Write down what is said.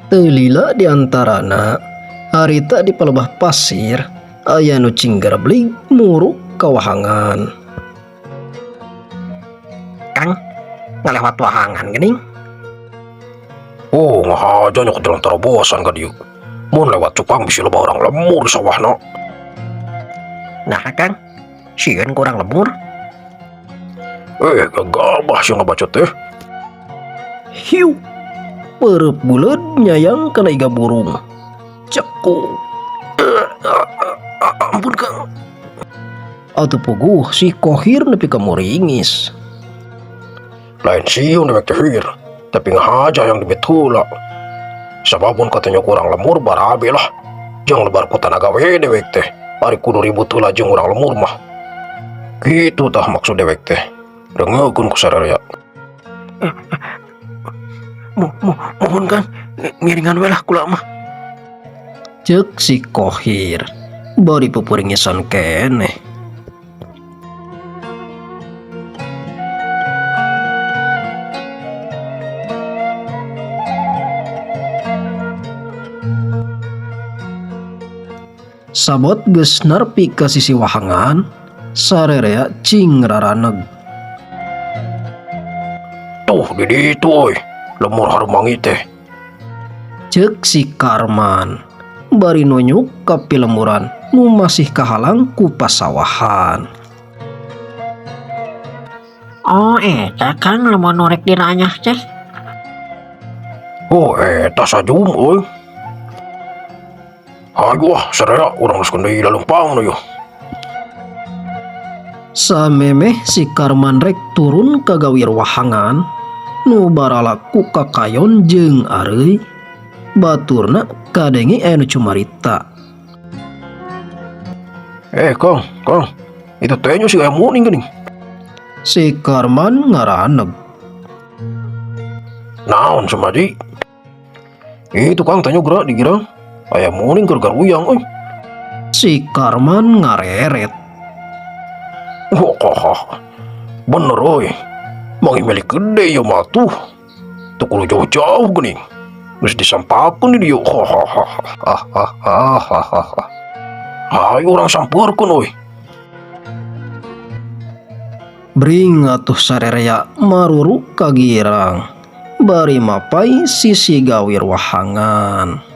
Telila diantarana harita di pelebah pasir aya nu cinggerblig muruk kawahangan. Kang, ngelewat wahangan gening. Oh, ngahaja nya ke jalan terobosan ka dieu. Mun lewat cupang bisa loba orang lemur di sawahna. Nah Kang, sieun kurang lemur. Gagabah sih ngabaca teh. Hiu, perep bulet nyayang kena iga burung. Ceku. Ampun Kang. Atuh puguh si Kohir nepi ka muringis. Lain sieun dewek teh hir, tapi ngahaja yang dibetula. Sababun katanya kurang lemur barabe lah. Jang lebar ku tanaga we dewek teh. Ari kudu ribut heula jeung urang lemur mah. Kitu tah maksud dewek teh. Dengekeun ku sararea. Mohon Kang, ngiringan we lah kula mah. Cek si Kohir bari pupuringisan keneh. Sabot geus narpi ka sisi wahangan, sarerea cing raraneg. Tuh di ditu euy, lemur harumangi teh. Cek si Karman bari nonyuk ka pilemuran nu masih kahalang ku pasawahan. Oh eta Kang lemur norek diranyah teh. Oh eta sajum euy. Hayu sararea urang geus deui lalempang nu yeuh. Samemeh si Karman rek turun ka gawir wahangan nu baralaku kakayon jeung areuy baturna kadenge aya nu cumarita. Kang, itu tehnya si aya muning geuning. Si Karman ngaraneg. Naon Sumadi? Itu Kang tanya gerak di girang. Aya muning keur garuyang euy. Si Karman ngareret. Bener euy. Mangi milik gede ya mah tuh. Teu kudu jauh-jauh geuning. Geus disampakeun di dieu. Hayu urang sampeurkeun euy. Bring atuh sarerea maruruk ka girang. Bari mapai sisi gawir wahangan.